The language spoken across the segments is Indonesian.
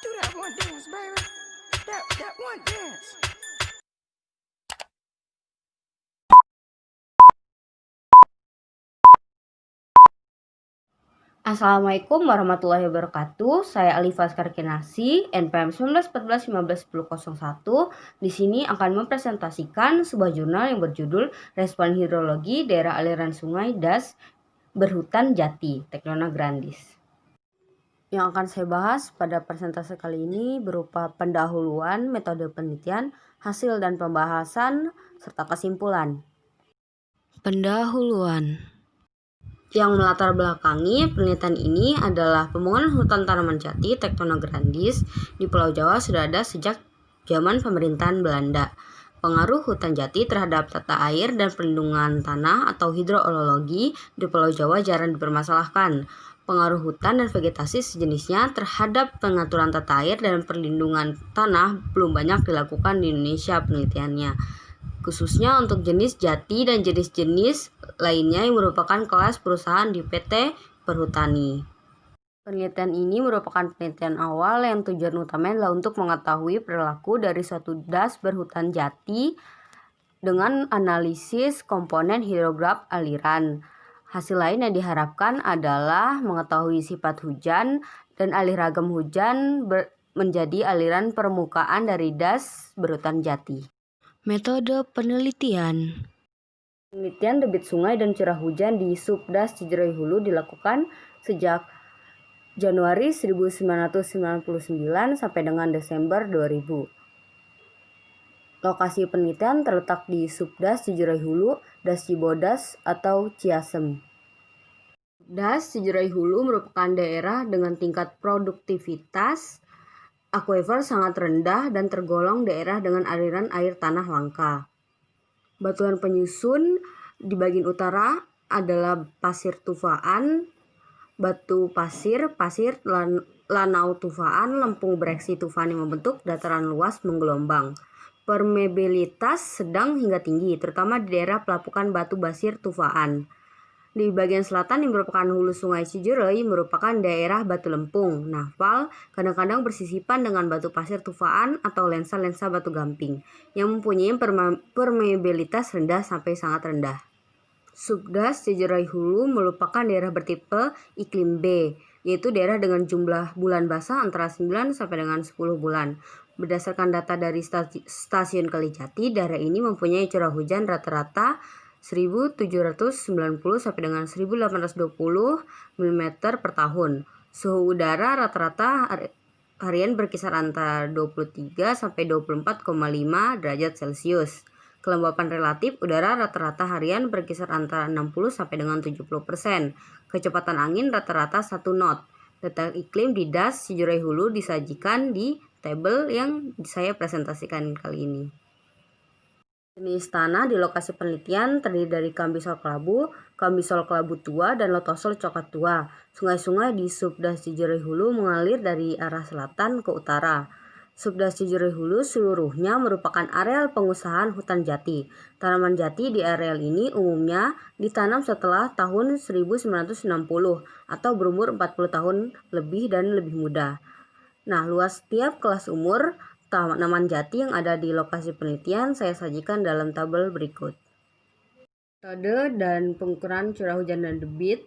Do that one dance, baby. That one dance. Assalamualaikum warahmatullahi wabarakatuh. Saya Alifa Skarkinasi, NPM 1914-15-1001. Di sini akan mempresentasikan sebuah jurnal yang berjudul Respon Hidrologi Daerah Aliran Sungai Das Berhutan Jati, Tectona Grandis. Yang akan saya bahas pada presentasi kali ini berupa pendahuluan, metode penelitian, hasil dan pembahasan, serta kesimpulan. Pendahuluan. Yang melatar belakangi penelitian ini adalah pembangunan hutan tanaman jati Tectona Grandis di Pulau Jawa sudah ada sejak zaman pemerintahan Belanda. Pengaruh hutan jati terhadap tata air dan perlindungan tanah atau hidrogeologi di Pulau Jawa jarang dipermasalahkan. Pengaruh hutan dan vegetasi sejenisnya terhadap pengaturan tata air dan perlindungan tanah belum banyak dilakukan di Indonesia penelitiannya, khususnya untuk jenis jati dan jenis-jenis lainnya yang merupakan kelas perusahaan di PT Perhutani. Penelitian ini merupakan penelitian awal yang tujuan utamanya adalah untuk mengetahui perilaku dari suatu das berhutan jati dengan analisis komponen hidrograf aliran. Hasil lain yang diharapkan adalah mengetahui sifat hujan dan alir ragam hujan menjadi aliran permukaan dari das berhutan jati. Metode penelitian. Penelitian debit sungai dan curah hujan di Subdas Cijerui Hulu dilakukan sejak Januari 1999 sampai dengan Desember 2000. Lokasi penelitian terletak di Subdas Cijerui Hulu, Das Cibodas atau Ciasem. Das Cijerui Hulu merupakan daerah dengan tingkat produktivitas akuifer sangat rendah dan tergolong daerah dengan aliran air tanah langka. Batuan penyusun di bagian utara adalah pasir tufaan, batu pasir, lanau tufaan, lempung bereaksi tufaan yang membentuk dataran luas menggelombang. Permeabilitas sedang hingga tinggi, terutama di daerah pelapukan batu pasir tufaan. Di bagian selatan yang merupakan hulu sungai Cijerui merupakan daerah batu lempung, nafal, kadang-kadang bersisipan dengan batu pasir tufaan atau lensa-lensa batu gamping, yang mempunyai permeabilitas rendah sampai sangat rendah. Subdas Cijerui Hulu merupakan daerah bertipe iklim B, yaitu daerah dengan jumlah bulan basah antara 9 sampai dengan 10 bulan. Berdasarkan data dari stasiun Kalijati, daerah ini mempunyai curah hujan rata-rata 1790 sampai dengan 1820 mm per tahun. Suhu udara rata-rata harian berkisar antara 23 sampai 24,5 derajat Celcius. Kelembapan relatif udara rata-rata harian berkisar antara 60 sampai dengan 70%. Kecepatan angin rata-rata 1 knot. Data iklim di Das Cijerui Hulu disajikan di tabel yang saya presentasikan kali ini. Jenis tanah di lokasi penelitian terdiri dari kambisol kelabu tua, dan lotosol coklat tua. Sungai-sungai di Subdas Cijerui Hulu mengalir dari arah selatan ke utara. Subdas Cijerui Hulu seluruhnya merupakan areal pengusahaan hutan jati. Tanaman jati di areal ini umumnya ditanam setelah tahun 1960 atau berumur 40 tahun lebih dan lebih muda. Nah, luas tiap kelas umur tanaman jati yang ada di lokasi penelitian saya sajikan dalam tabel berikut. Metode dan pengukuran curah hujan dan debit.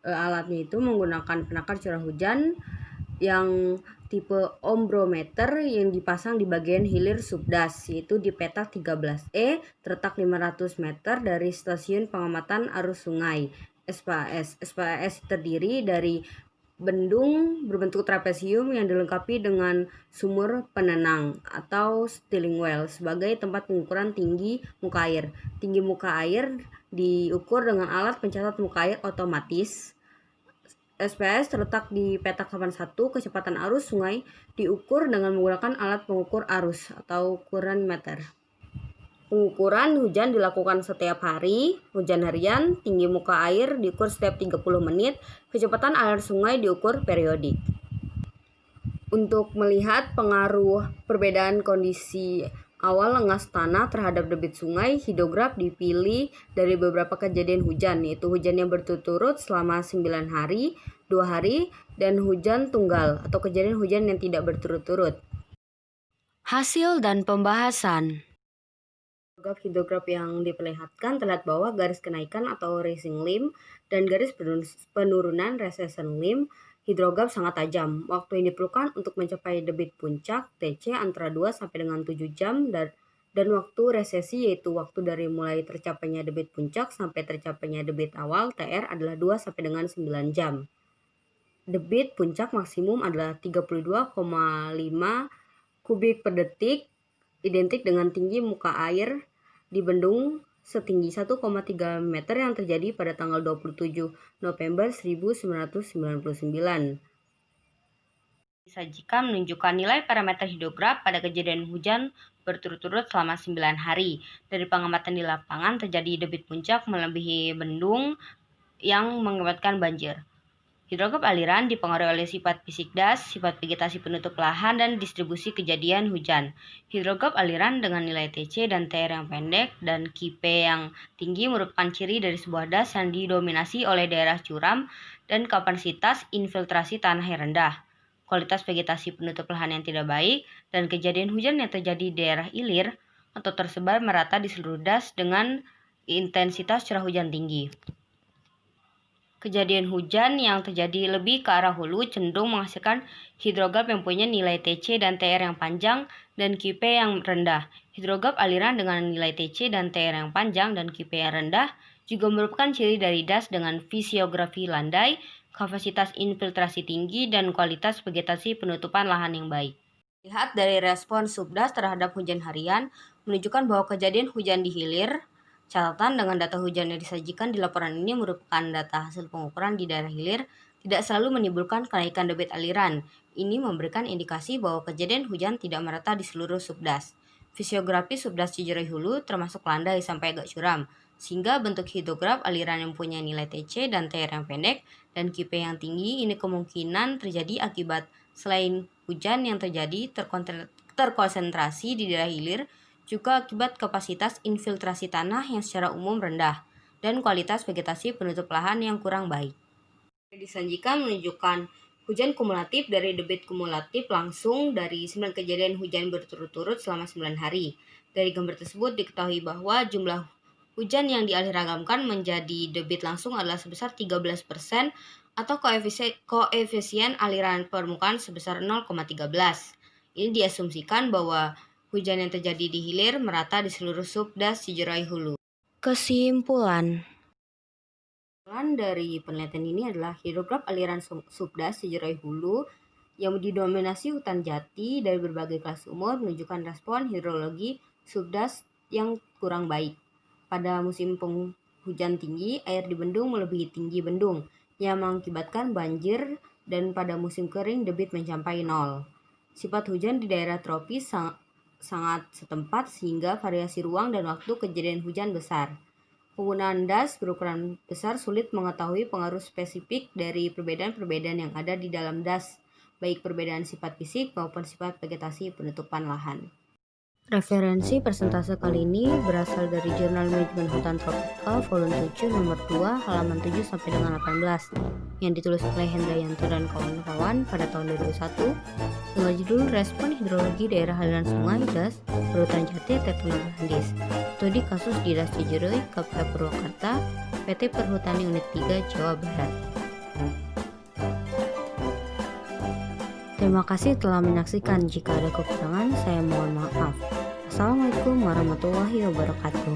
Alatnya itu menggunakan penakar curah hujan yang tipe ombrometer yang dipasang di bagian hilir Subdas, yaitu di petak 13E terletak 500 meter dari stasiun pengamatan arus sungai SPAS. SPAS terdiri dari bendung berbentuk trapesium yang dilengkapi dengan sumur penenang atau stilling well sebagai tempat pengukuran tinggi muka air. Tinggi muka air diukur dengan alat pencatat muka air otomatis. SPS terletak di petak 81. Kecepatan arus sungai diukur dengan menggunakan alat pengukur arus atau ukuran meter. Pengukuran hujan dilakukan setiap hari, hujan harian, tinggi muka air diukur setiap 30 menit, kecepatan air sungai diukur periodik. Untuk melihat pengaruh perbedaan kondisi awal lengas tanah terhadap debit sungai, hidrograf dipilih dari beberapa kejadian hujan, yaitu hujan yang berturut-turut selama 9 hari, 2 hari, dan hujan tunggal atau kejadian hujan yang tidak berturut-turut. Hasil dan pembahasan. Graf hidrograf yang diperlihatkan terlihat bahwa garis kenaikan atau rising limb dan garis penurunan recession limb hidrograf sangat tajam. Waktu yang diperlukan untuk mencapai debit puncak TC antara 2 sampai dengan 7 jam dan waktu resesi yaitu waktu dari mulai tercapainya debit puncak sampai tercapainya debit awal TR adalah 2 sampai dengan 9 jam. Debit puncak maksimum adalah 32,5 kubik per detik, identik dengan tinggi muka air di bendung setinggi 1,3 meter yang terjadi pada tanggal 27 November 1999. Disajikan menunjukkan nilai parameter hidrograf pada kejadian hujan berturut-turut selama 9 hari. Dari pengamatan di lapangan terjadi debit puncak melebihi bendung yang mengakibatkan banjir. Hidrograf aliran dipengaruhi oleh sifat fisik das, sifat vegetasi penutup lahan, dan distribusi kejadian hujan. Hidrograf aliran dengan nilai TC dan TR yang pendek dan KP yang tinggi merupakan ciri dari sebuah das yang didominasi oleh daerah curam dan kapasitas infiltrasi tanah yang rendah. Kualitas vegetasi penutup lahan yang tidak baik, dan kejadian hujan yang terjadi di daerah ilir atau tersebar merata di seluruh das dengan intensitas curah hujan tinggi. Kejadian hujan yang terjadi lebih ke arah hulu cenderung menghasilkan hidrograf yang punya nilai TC dan TR yang panjang dan QP yang rendah. Hidrograf aliran dengan nilai TC dan TR yang panjang dan QP yang rendah juga merupakan ciri dari das dengan fisiografi landai, kapasitas infiltrasi tinggi, dan kualitas vegetasi penutupan lahan yang baik. Lihat dari respon subdas terhadap hujan harian menunjukkan bahwa kejadian hujan di hilir. Catatan dengan data hujan yang disajikan di laporan ini merupakan data hasil pengukuran di daerah hilir, tidak selalu menimbulkan kenaikan debit aliran. Ini memberikan indikasi bahwa kejadian hujan tidak merata di seluruh subdas. Fisiografi subdas Cijerui Hulu termasuk landai sampai agak curam, sehingga bentuk hidrograf aliran yang punya nilai TC dan TR yang pendek dan QP yang tinggi ini kemungkinan terjadi akibat selain hujan yang terjadi terkonsentrasi di daerah hilir, juga akibat kapasitas infiltrasi tanah yang secara umum rendah dan kualitas vegetasi penutup lahan yang kurang baik. Disajikan menunjukkan hujan kumulatif dari debit kumulatif langsung dari 9 kejadian hujan berturut-turut selama 9 hari. Dari gambar tersebut diketahui bahwa jumlah hujan yang dialiragamkan menjadi debit langsung adalah sebesar 13% atau koefisien aliran permukaan sebesar 0,13. Ini diasumsikan bahwa hujan yang terjadi di hilir merata di seluruh subdas Cijerui Hulu. Kesimpulan dari penelitian ini adalah hidrograf aliran subdas Cijerui Hulu yang didominasi hutan jati dari berbagai kelas umur menunjukkan respon hidrologi subdas yang kurang baik. Pada musim penghujan tinggi, air di bendung melebihi tinggi bendung yang mengakibatkan banjir, dan pada musim kering debit mencapai 0. Sifat hujan di daerah tropis sangat setempat sehingga variasi ruang dan waktu kejadian hujan besar. Penggunaan das berukuran besar sulit mengetahui pengaruh spesifik dari perbedaan-perbedaan yang ada di dalam das, baik perbedaan sifat fisik maupun sifat vegetasi penutupan lahan. Referensi persentase kali ini berasal dari Jurnal Manajemen Hutan Tropikal Volume 7 nomor 2 halaman 7 sampai dengan 18 yang ditulis oleh Hendrayanto dan kawan-kawan pada tahun 2001 dengan judul Respon Hidrologi Daerah Aliran Sungai Das Perhutan Jati Tetenaga Andis. Studi kasus di Das Cijerui, KPH Purwakarta, PT Perhutani Unit 3 Jawa Barat. Terima kasih telah menyaksikan. Jika ada kekurangan, saya mohon maaf. Assalamualaikum warahmatullahi wabarakatuh.